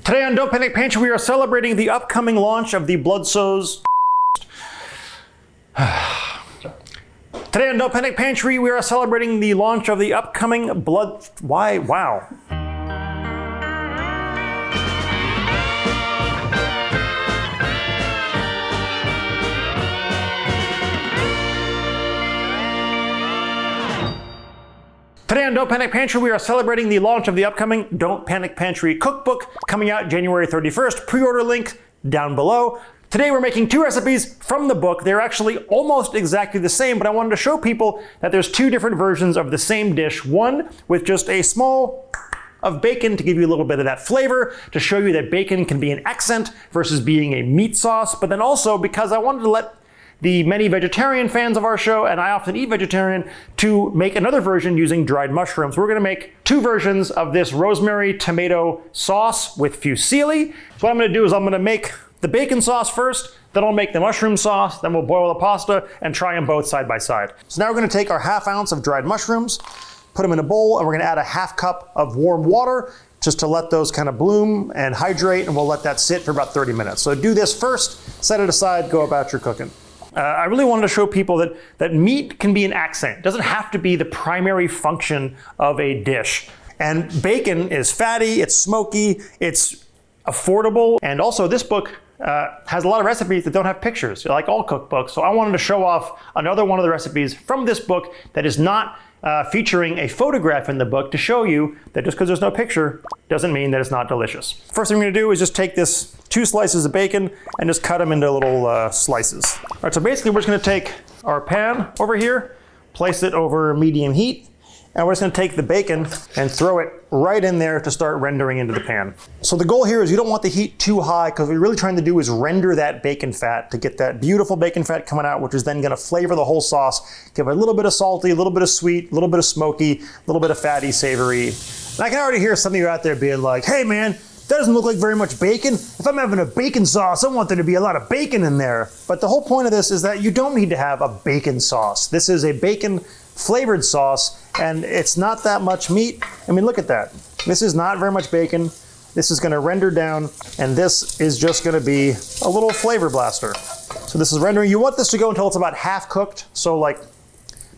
Today on Don't Panic Pantry, we are celebrating the upcoming launch of the Bloodso's. Today on Don't Panic Pantry, we are celebrating the launch of the upcoming Blood. Why? Wow. Today on Don't Panic Pantry, we are celebrating the launch of the upcoming Don't Panic Pantry cookbook, coming out January 31st. Pre-order link down below. Today we're making two recipes from the book. They're actually almost exactly the same, but I wanted to show people that there's two different versions of the same dish. One with just a small of bacon to give you a little bit of that flavor, to show you that bacon can be an accent versus being a meat sauce, but then also because I wanted to let the many vegetarian fans of our show, and I often eat vegetarian, to make another version using dried mushrooms. We're gonna make two versions of this rosemary-tomato sauce with fusilli. So what I'm gonna do is I'm gonna make the bacon sauce first, then I'll make the mushroom sauce, then we'll boil the pasta and try them both side by side. So now we're gonna take our ½ ounce of dried mushrooms, put them in a bowl, and we're gonna add a ½ cup of warm water just to let those kind of bloom and hydrate, and we'll let that sit for about 30 minutes. So do this first, set it aside, go about your cooking. I really wanted to show people that meat can be an accent. It doesn't have to be the primary function of a dish. And bacon is fatty, it's smoky, it's affordable, and also this book has a lot of recipes that don't have pictures, like all cookbooks. So I wanted to show off another one of the recipes from this book that is not featuring a photograph in the book, to show you that just because there's no picture doesn't mean that it's not delicious. First thing we're gonna do is just take this 2 slices of bacon and just cut them into little slices. All right, so basically we're just gonna take our pan over here, place it over medium heat, and we're just gonna take the bacon and throw it right in there to start rendering into the pan. So the goal here is you don't want the heat too high, because what you're really trying to do is render that bacon fat to get that beautiful bacon fat coming out, which is then gonna flavor the whole sauce, give it a little bit of salty, a little bit of sweet, a little bit of smoky, a little bit of fatty, savory. And I can already hear some of you out there being like, hey man, that doesn't look like very much bacon. If I'm having a bacon sauce, I want there to be a lot of bacon in there. But the whole point of this is that you don't need to have a bacon sauce. This is a bacon flavored sauce, and it's not that much meat. I mean, look at that. This is not very much bacon. This is gonna render down, and this is just gonna be a little flavor blaster. So this is rendering. You want this to go until it's about half cooked, so like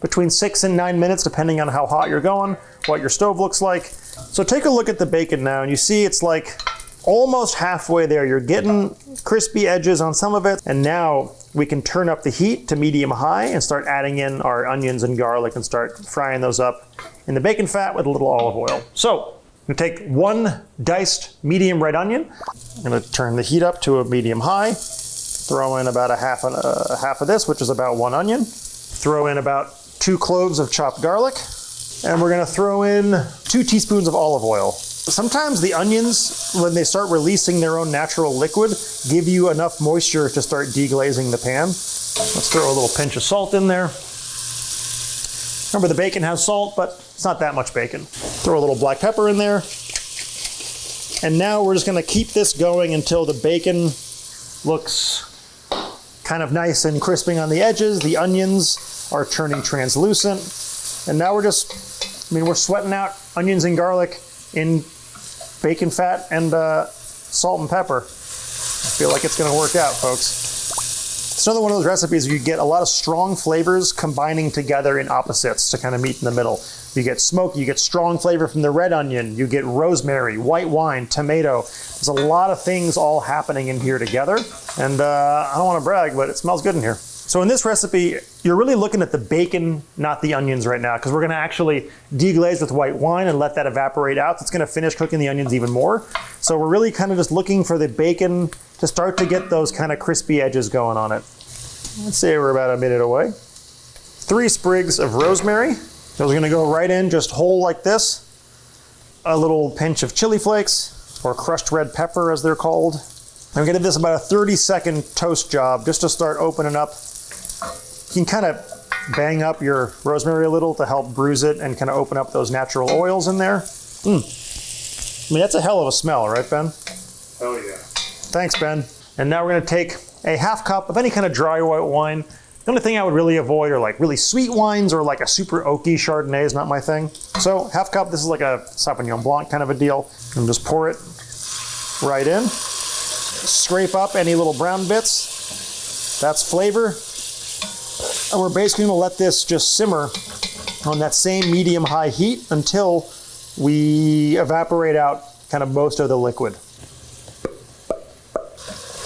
between 6 and 9 minutes, depending on how hot you're going, what your stove looks like. So take a look at the bacon now, and you see it's like almost halfway there. You're getting crispy edges on some of it, and now we can turn up the heat to medium high and start adding in our onions and garlic and start frying those up in the bacon fat with a little olive oil. So I'm gonna take 1 diced medium red onion. I'm gonna turn the heat up to a medium high, throw in about a half of this, which is about 1 onion. Throw in about 2 cloves of chopped garlic, and we're gonna throw in 2 teaspoons of olive oil. Sometimes the onions, when they start releasing their own natural liquid, give you enough moisture to start deglazing the pan. Let's throw a little pinch of salt in there. Remember, the bacon has salt, but it's not that much bacon. Throw a little black pepper in there. And now we're just gonna keep this going until the bacon looks kind of nice and crisping on the edges. The onions are turning translucent. And now we're just, we're sweating out onions and garlic in bacon fat and salt and pepper. I feel like it's gonna work out, folks. It's another one of those recipes where you get a lot of strong flavors combining together in opposites to kind of meet in the middle. You get smoke, you get strong flavor from the red onion, you get rosemary, white wine, tomato. There's a lot of things all happening in here together. And I don't wanna brag, but it smells good in here. So in this recipe, you're really looking at the bacon, not the onions right now, because we're gonna actually deglaze with white wine and let that evaporate out. So it's gonna finish cooking the onions even more. So we're really kind of just looking for the bacon to start to get those kind of crispy edges going on it. Let's say we're about a minute away. 3 sprigs of rosemary. Those are gonna go right in, just whole like this. A little pinch of chili flakes, or crushed red pepper as they're called. I'm gonna give this about a 30-second toast job just to start opening up. You can kind of bang up your rosemary a little to help bruise it and kind of open up those natural oils in there. That's a hell of a smell, right, Ben? Oh yeah. Thanks, Ben. And now we're gonna take a ½ cup of any kind of dry white wine. The only thing I would really avoid are like really sweet wines, or like a super oaky Chardonnay is not my thing. So ½ cup, this is like a Sauvignon Blanc kind of a deal. And just pour it right in. Scrape up any little brown bits. That's flavor. And we're basically gonna let this just simmer on that same medium-high heat until we evaporate out kind of most of the liquid.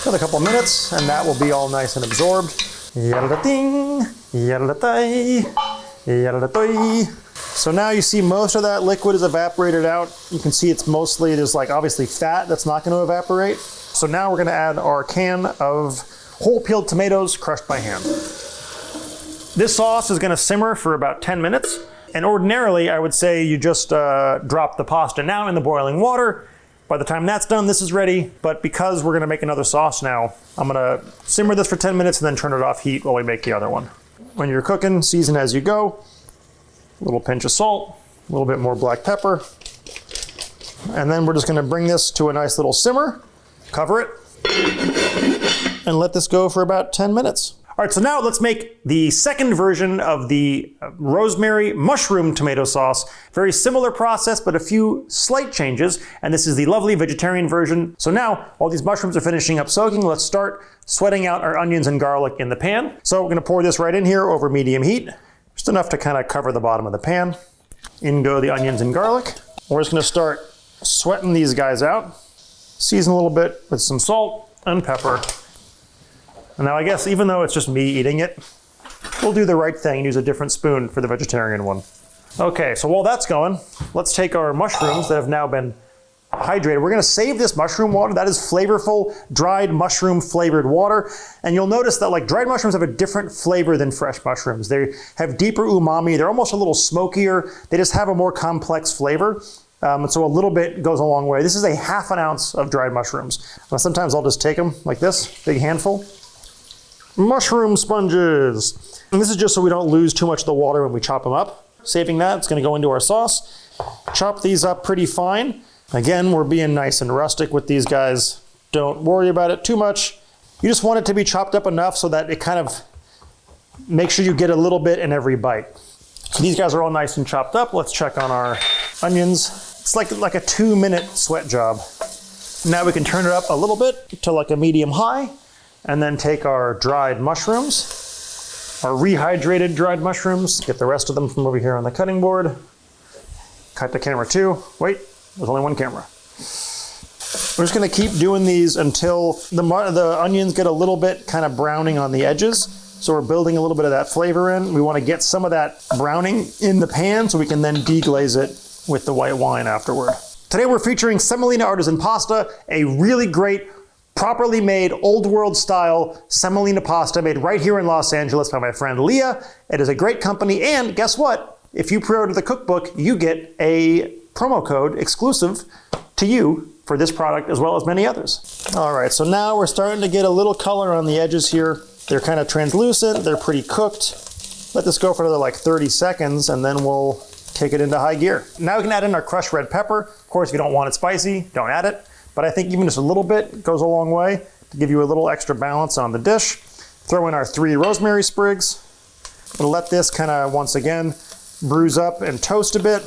Another couple minutes, and that will be all nice and absorbed. Yada-da-ding, yada-da-day, yada-da-doy. So now you see most of that liquid is evaporated out. You can see it's mostly, there's like obviously fat that's not gonna evaporate. So now we're gonna add our can of whole peeled tomatoes crushed by hand. This sauce is gonna simmer for about 10 minutes. And ordinarily, I would say you just drop the pasta now in the boiling water. By the time that's done, this is ready. But because we're gonna make another sauce now, I'm gonna simmer this for 10 minutes and then turn it off heat while we make the other one. When you're cooking, season as you go. A little pinch of salt, a little bit more black pepper. And then we're just gonna bring this to a nice little simmer, cover it, and let this go for about 10 minutes. All right, so now let's make the second version of the rosemary mushroom tomato sauce. Very similar process, but a few slight changes. And this is the lovely vegetarian version. So now all these mushrooms are finishing up soaking. Let's start sweating out our onions and garlic in the pan. So we're gonna pour this right in here over medium heat, just enough to kind of cover the bottom of the pan. In go the onions and garlic. We're just gonna start sweating these guys out. Season a little bit with some salt and pepper. And now I guess even though it's just me eating it, we'll do the right thing and use a different spoon for the vegetarian one. Okay, so while that's going, let's take our mushrooms that have now been hydrated. We're gonna save this mushroom water. That is flavorful, dried mushroom flavored water. And you'll notice that like dried mushrooms have a different flavor than fresh mushrooms. They have deeper umami. They're almost a little smokier. They just have a more complex flavor. And so a little bit goes a long way. This is a ½ ounce of dried mushrooms. Sometimes I'll just take them like this, big handful. Mushroom sponges. And this is just so we don't lose too much of the water when we chop them up. Saving that, it's gonna go into our sauce. Chop these up pretty fine. Again, we're being nice and rustic with these guys. Don't worry about it too much. You just want it to be chopped up enough so that it kind of makes sure you get a little bit in every bite. So these guys are all nice and chopped up. Let's check on our onions. It's like a 2-minute sweat job. Now we can turn it up a little bit to like a medium high. And then take our dried mushrooms, our rehydrated dried mushrooms, get the rest of them from over here on the cutting board. Cut the camera too. Wait, there's only one camera. We're just gonna keep doing these until the onions get a little bit kind of browning on the edges. So we're building a little bit of that flavor in. We wanna get some of that browning in the pan so we can then deglaze it with the white wine afterward. Today we're featuring semolina artisan pasta, a really great properly made, old world style semolina pasta made right here in Los Angeles by my friend Leah. It is a great company, and guess what? If you pre-order the cookbook, you get a promo code exclusive to you for this product as well as many others. All right, so now we're starting to get a little color on the edges here. They're kind of translucent, they're pretty cooked. Let this go for another like 30 seconds and then we'll take it into high gear. Now we can add in our crushed red pepper. Of course, if you don't want it spicy, don't add it. But I think even just a little bit goes a long way to give you a little extra balance on the dish. Throw in our 3 rosemary sprigs. We'll let this kind of, once again, bruise up and toast a bit.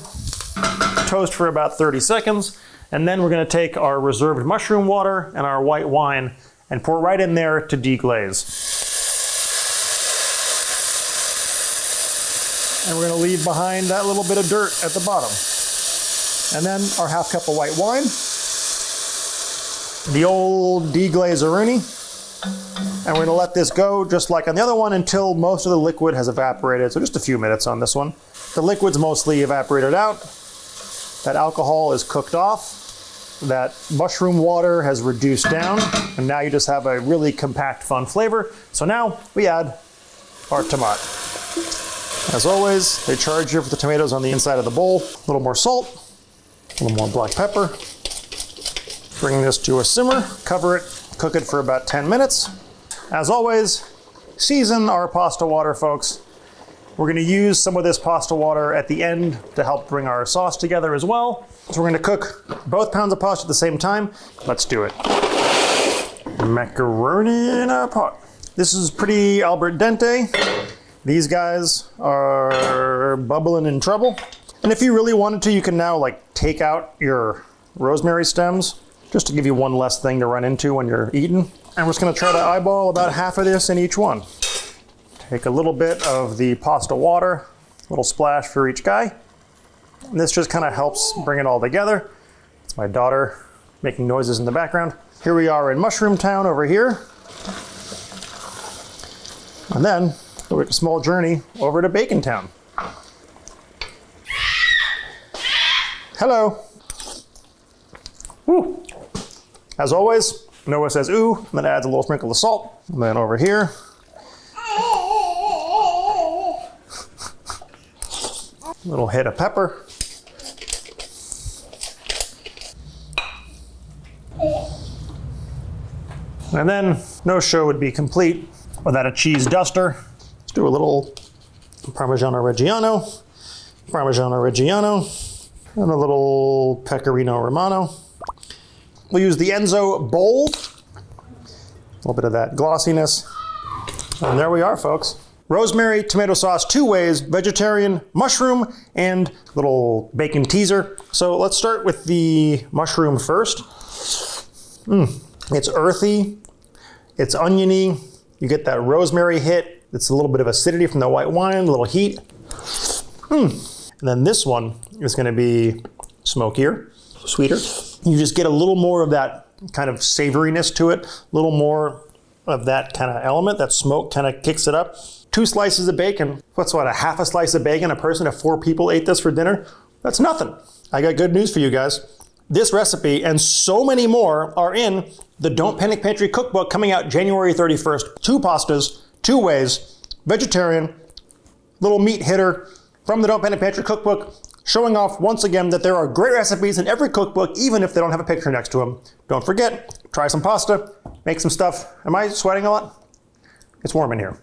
Toast for about 30 seconds. And then we're gonna take our reserved mushroom water and our white wine and pour right in there to deglaze. And we're gonna leave behind that little bit of dirt at the bottom. And then our ½ cup of white wine. The old deglazeroni, and we're gonna let this go just like on the other one until most of the liquid has evaporated, so just a few minutes on this one. The liquid's mostly evaporated out, that alcohol is cooked off, that mushroom water has reduced down, and now you just have a really compact, fun flavor. So now we add our tomato. As always, they charge you for the tomatoes on the inside of the bowl. A little more salt, a little more black pepper. Bring this to a simmer, cover it, cook it for about 10 minutes. As always, season our pasta water, folks. We're gonna use some of this pasta water at the end to help bring our sauce together as well. So we're gonna cook both pounds of pasta at the same time. Let's do it. Macaroni in a pot. This is pretty al dente. These guys are bubbling in trouble. And if you really wanted to, you can now like take out your rosemary stems just to give you one less thing to run into when you're eating. I'm just gonna try to eyeball about half of this in each one. Take a little bit of the pasta water, a little splash for each guy. And this just kind of helps bring it all together. It's my daughter making noises in the background. Here we are in Mushroom Town over here. And then we'll take a small journey over to Bacon Town. Hello. Woo. As always, Noah says ooh, and then adds a little sprinkle of salt. And then over here, a little hit of pepper. And then no show would be complete without a cheese duster. Let's do a little Parmesan Reggiano, and a little pecorino romano. We'll use the Enzo bowl. A little bit of that glossiness. And there we are, folks. Rosemary tomato sauce 2 ways, vegetarian, mushroom, and little bacon teaser. So let's start with the mushroom first. It's earthy, it's oniony. You get that rosemary hit. It's a little bit of acidity from the white wine, a little heat. And then this one is gonna be smokier, sweeter. You just get a little more of that kind of savoriness to it, a little more of that kind of element. That smoke kind of kicks it up. 2 slices of bacon. What's what, a half a slice of bacon? A person of 4 people ate this for dinner? That's nothing. I got good news for you guys. This recipe and so many more are in the Don't Panic Pantry cookbook coming out January 31st. 2 pastas, 2 ways, vegetarian, little meat hitter from the Don't Panic Pantry cookbook, showing off once again that there are great recipes in every cookbook, even if they don't have a picture next to them. Don't forget, try some pasta, make some stuff. Am I sweating a lot? It's warm in here.